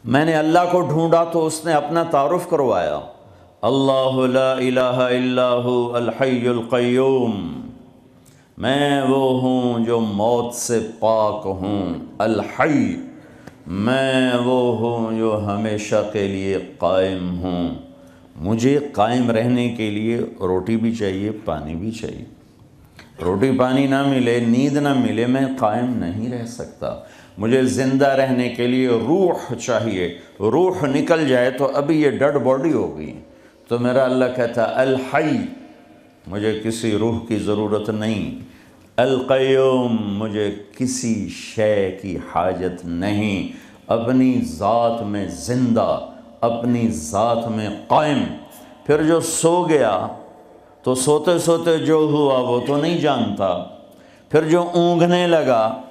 میں نے اللہ کو ڈھونڈا تو اس نے اپنا تعارف کروایا، اللہ لا الہ الا ہو الحی القیوم، میں وہ ہوں جو موت سے پاک ہوں، الحی، میں وہ ہوں جو ہمیشہ کے لیے قائم ہوں، مجھے قائم رہنے کے لیے روٹی بھی چاہیے، پانی بھی چاہیے، روٹی پانی نہ ملے، نیند نہ ملے، میں قائم نہیں رہ سکتا، مجھے زندہ رہنے کے لیے روح چاہیے، روح نکل جائے تو ابھی یہ ڈیڈ باڈی ہوگی، تو میرا اللہ کہتا ہے الحی، مجھے کسی روح کی ضرورت نہیں، القیوم، مجھے کسی شے کی حاجت نہیں، اپنی ذات میں زندہ، اپنی ذات میں قائم۔ پھر جو سو گیا تو سوتے سوتے جو ہوا وہ تو نہیں جانتا، پھر جو اونگنے لگا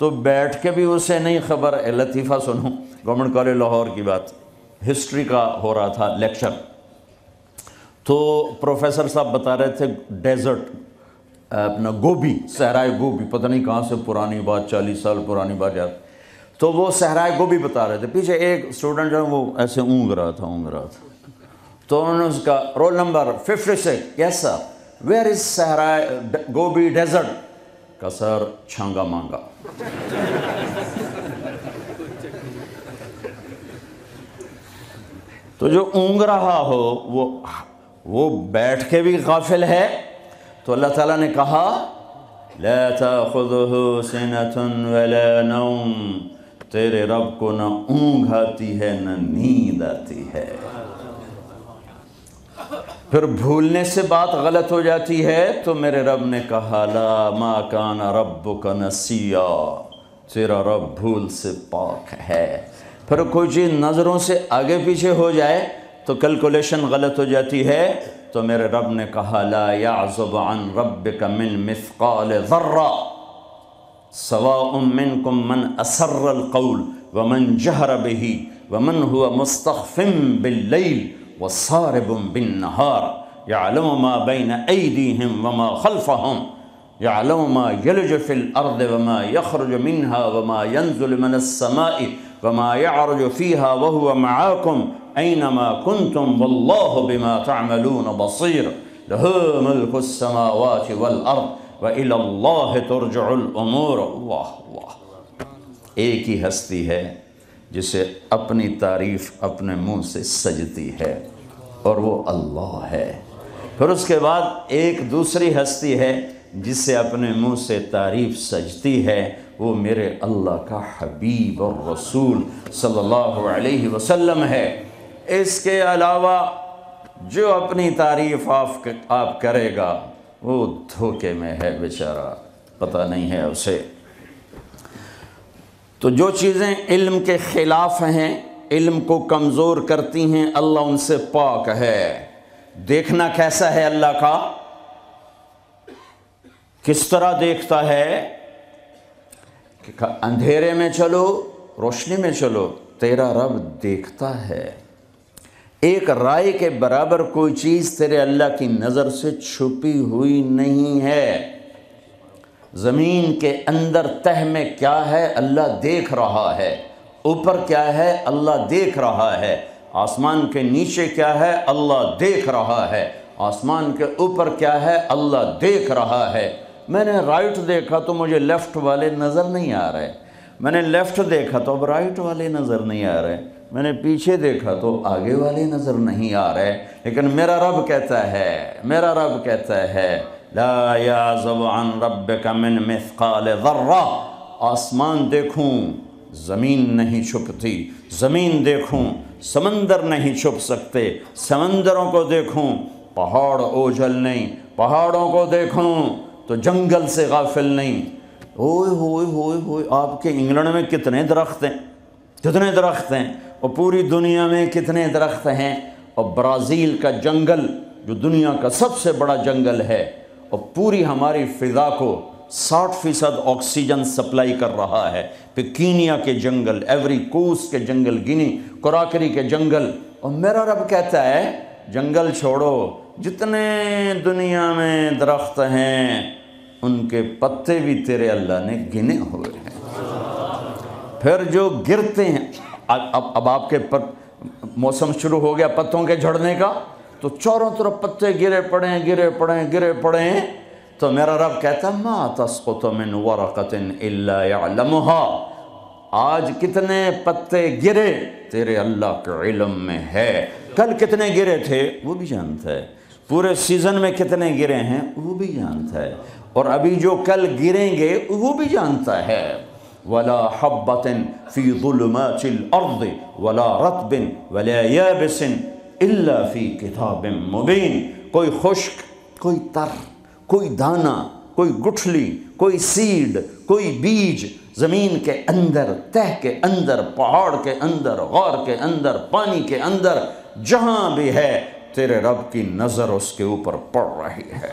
تو بیٹھ کے بھی اسے نہیں خبر۔ لطیفہ سنو، گورنمنٹ کالج لاہور کی بات، ہسٹری کا ہو رہا تھا لیکچر، تو پروفیسر صاحب بتا رہے تھے ڈیزرٹ، اپنا گوبی، صحرائے گوبی، پتہ نہیں کہاں سے پرانی بات، 40 سال پرانی بات یاد، تو وہ صحرائے گوبی بتا رہے تھے، پیچھے ایک اسٹوڈنٹ جو ہے وہ ایسے اونگ رہا تھا، تو انہوں نے اس کا roll number 56، yes sir, where is صحرائے گوبی ڈیزرٹ، کا سر چھانگا مانگا۔ تو جو اونگ رہا ہو وہ بیٹھ کے بھی غافل ہے، تو اللہ تعالیٰ نے کہا لا تأخذہ سنۃ ولا نوم، تیرے رب کو نہ اونگ آتی ہے نہ نیند آتی ہے۔ پھر بھولنے سے بات غلط ہو جاتی ہے تو میرے رب نے کہا لا ما کان ربک نسیا، تیرا رب بھول سے پاک ہے۔ پھر کوئی چیز نظروں سے آگے پیچھے ہو جائے تو کیلکولیشن غلط ہو جاتی ہے، تو میرے رب نے کہا لا یعزب عن ربک من مثقال ذرہ سواء منکم من اسر القول ومن جہر به ومن هو مستخف باللیل وصارب بالنهار يعلم ما بين أيديهم وما خلفهم يعلم ما يلج في الأرض وما يخرج منها وما ينزل من السماء وما يعرج فيها وهو معاكم أينما كنتم والله بما تعملون بصير له ملك السماوات والأرض وإلى الله ترجع الأمور۔ اللہ اللہ، ایک ہی ہستی ہے جسے اپنی تعریف اپنے منہ سے سجتی ہے، اور وہ اللہ ہے۔ پھر اس کے بعد ایک دوسری ہستی ہے جس سے اپنے منہ سے تعریف سجتی ہے، وہ میرے اللہ کا حبیب اور رسول صلی اللہ علیہ وسلم ہے۔ اس کے علاوہ جو اپنی تعریف آپ کرے گا وہ دھوکے میں ہے بیچارہ، پتہ نہیں ہے اسے۔ تو جو چیزیں علم کے خلاف ہیں، علم کو کمزور کرتی ہیں، اللہ ان سے پاک ہے۔ دیکھنا کیسا ہے اللہ کا؟ کس طرح دیکھتا ہے کہ اندھیرے میں چلو روشنی میں چلو، تیرا رب دیکھتا ہے۔ ایک رائے کے برابر کوئی چیز تیرے اللہ کی نظر سے چھپی ہوئی نہیں ہے۔ زمین کے اندر تہ میں کیا ہے اللہ دیکھ رہا ہے، اوپر کیا ہے اللہ دیکھ رہا ہے، آسمان کے نیچے کیا ہے اللہ دیکھ رہا ہے، آسمان کے اوپر کیا ہے اللہ دیکھ رہا ہے۔ میں نے رائٹ دیکھا تو مجھے لیفٹ والے نظر نہیں آ رہے، میں نے لیفٹ دیکھا تو اب رائٹ والے نظر نہیں آ رہے، میں نے پیچھے دیکھا تو آگے والے نظر نہیں آ رہے، لیکن میرا رب کہتا ہے لا یعزب عن ربک من مثقال ذرہ، آسمان دیکھوں زمین نہیں چھپتی، زمین دیکھوں سمندر نہیں چھپ سکتے، سمندروں کو دیکھوں پہاڑ اوجھل نہیں، پہاڑوں کو دیکھوں تو جنگل سے غافل نہیں۔ ہوئے ہوئے ہوئے ہوئے، آپ کے انگلینڈ میں کتنے درخت ہیں، اور پوری دنیا میں کتنے درخت ہیں، اور برازیل کا جنگل جو دنیا کا سب سے بڑا جنگل ہے، اور پوری ہماری فضا کو 60% آکسیجن سپلائی کر رہا ہے، پھر کینیا کے جنگل، ایوری کوسٹ کے جنگل، گینی کراکری کے جنگل، اور میرا رب کہتا ہے جنگل چھوڑو، جتنے دنیا میں درخت ہیں ان کے پتے بھی تیرے اللہ نے گنے ہوئے ہیں۔ پھر جو گرتے ہیں اب آپ کے موسم شروع ہو گیا پتوں کے جھڑنے کا، تو چاروں طرف پتے گرے پڑیں، تو میرا رب کہتا ہے ما تسقط من ورقۃ الا يعلمها، آج کتنے پتے گرے تیرے اللہ کے علم میں ہے، کل کتنے گرے تھے وہ بھی جانتا ہے، پورے سیزن میں کتنے گرے ہیں وہ بھی جانتا ہے، اور ابھی جو کل گریں گے وہ بھی جانتا ہے۔ وَلَا حَبَّةٍ فِي ظُلُمَاتِ الْأَرْضِ وَلَا رَطْبٍ وَلَا يَابِسٍ إِلَّا فِي كِتَابٍ مُبِينٍ، کوئی خشک، کوئی تر، کوئی دانہ، کوئی گٹھلی، کوئی سیڈ، کوئی بیج زمین کے اندر، تہ کے اندر، پہاڑ کے اندر، غار کے اندر، پانی کے اندر، جہاں بھی ہے تیرے رب کی نظر اس کے اوپر پڑ رہی ہے۔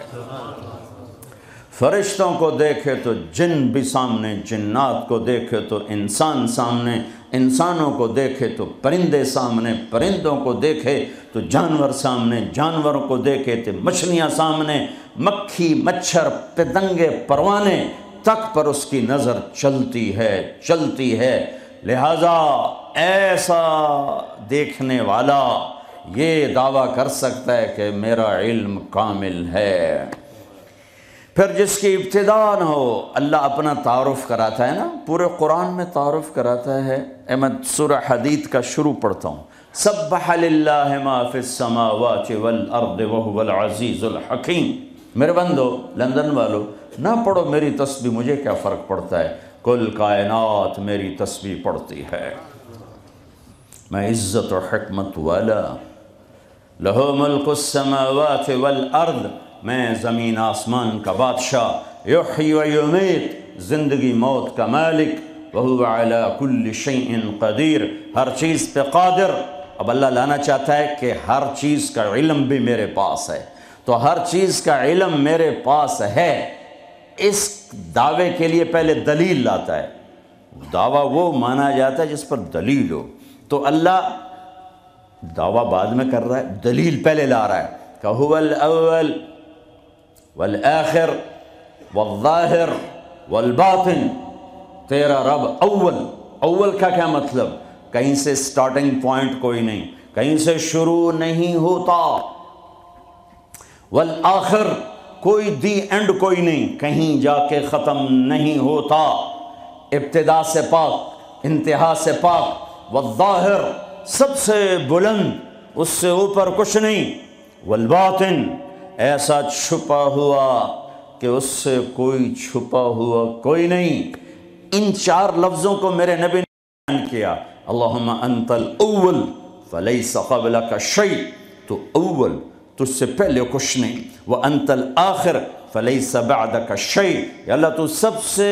فرشتوں کو دیکھے تو جن بھی سامنے، جنات کو دیکھے تو انسان سامنے، انسانوں کو دیکھے تو پرندے سامنے، پرندوں کو دیکھے تو جانور سامنے، جانوروں کو دیکھے تو مچھلیاں سامنے، مکھی، مچھر، پتنگے، پروانے تک پر اس کی نظر چلتی ہے۔ لہٰذا ایسا دیکھنے والا یہ دعویٰ کر سکتا ہے کہ میرا علم کامل ہے۔ پھر جس کی ابتدا نہ ہو، اللہ اپنا تعارف کراتا ہے نا، پورے قرآن میں تعارف کراتا ہے۔ میں سورہ حدید کا شروع پڑھتا ہوں، سبح للہ ما فی السماوات والارض وہو العزیز الحکیم۔ میرے بندو، لندن والو، نہ پڑھو میری تسبیح، مجھے کیا فرق پڑتا ہے، کل کائنات میری تسبیح پڑھتی ہے۔ میں عزت و حکمت والا، لہو ملک السماوات والارض، میں زمین آسمان کا بادشاہ، یحیی و یمیت، زندگی موت کا مالک، وہو علی کل شیء قدیر، ہر چیز پہ قادر۔ اب اللہ لانا چاہتا ہے کہ ہر چیز کا علم بھی میرے پاس ہے، تو ہر چیز کا علم میرے پاس ہے، اس دعوے کے لیے پہلے دلیل لاتا ہے۔ دعویٰ وہ مانا جاتا ہے جس پر دلیل ہو، تو اللہ دعویٰ بعد میں کر رہا ہے، دلیل پہلے لا رہا ہے کہ هو الاول والآخر والظاہر والباطن، تیرا رب اول کا کیا مطلب؟ کہیں سے سٹارٹنگ پوائنٹ کوئی نہیں، کہیں سے شروع نہیں ہوتا، والآخر کوئی دی اینڈ کوئی نہیں، کہیں جا کے ختم نہیں ہوتا، ابتدا سے پاک، انتہا سے پاک، والظاہر سب سے بلند، اس سے اوپر کچھ نہیں، والباطن ایسا چھپا ہوا کہ اس سے کوئی چھپا ہوا کوئی نہیں۔ ان چار لفظوں کو میرے نبی نے بیان کیا، اللہم انت الاول فلیس قبلک شیء، تو اول، تجھ سے پہلے کچھ نہیں، وانت الآخر فلیس بعدک شیء، یا اللہ تو سب سے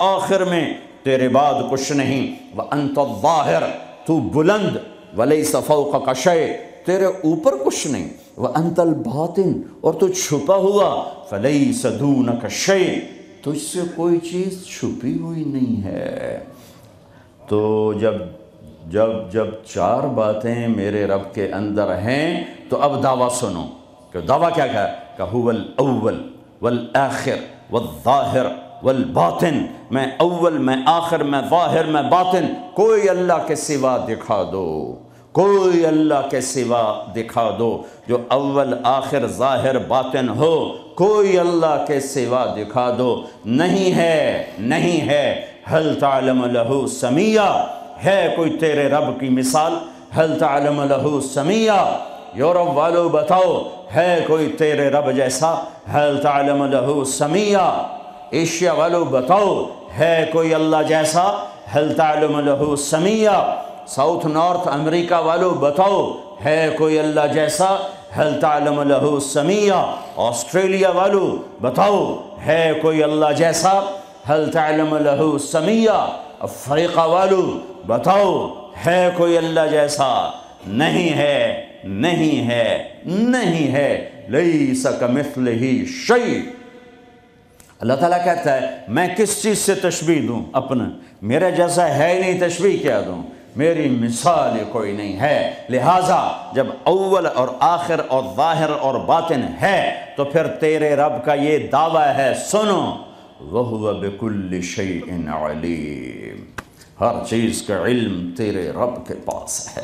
آخر میں، تیرے بعد کچھ نہیں، وانت الظاہر، تو بلند، ولیس فوقک شیء، تیرے اوپر کچھ نہیں، وانت الباطن، اور تو چھپا ہوا، فلیس دونک شیء، تجھ سے کوئی چیز چھپی ہوئی نہیں ہے۔ تو جب چار باتیں میرے رب کے اندر ہیں تو اب دعویٰ سنو، کہ دعویٰ کیا ہے کہ هو الاول والآخر والظاہر والباطن، میں اول، میں آخر، میں ظاہر، میں باطن، کوئی اللہ کے سوا دکھا دو، کوئی اللہ کے سوا دکھا دو، جو اول، آخر، ظاہر، باطن ہو، کوئی اللہ کے سوا دکھا دو، نہیں ہے۔ هل تعلم له سمیہ، ہے کوئی تیرے رب کی مثال؟ هل تعلم له سمیہ، یورپ والو بتاؤ، ہے کوئی تیرے رب جیسا؟ هل تعلم له سمیہ، ایشیا والو بتاؤ، ہے کوئی اللہ جیسا؟ هل تعلم له سمیہ، ساؤتھ نارتھ امریکہ والو بتاؤ، ہے کوئی اللہ جیسا؟ هل تعلم له سمیہ، آسٹریلیا والو بتاؤ، ہے کوئی اللہ جیسا؟ هل تعلم له سمیہ، افریقہ والو بتاؤ، ہے کوئی اللہ جیسا؟ نہیں ہے، لیس کمثلہ شیء۔ اللہ تعالیٰ کہتا ہے میں کس چیز سے تشبیہ دوں اپنا، میرے جیسا ہے ہی نہیں، تشبیہ کیا دوں، میری مثال کوئی نہیں ہے۔ لہٰذا جب اول اور آخر اور ظاہر اور باطن ہے تو پھر تیرے رب کا یہ دعویٰ ہے، سنو، وَهُوَ بِكُلِّ شَيْءٍ عَلِيمٍ، ہر چیز کا علم تیرے رب کے پاس ہے۔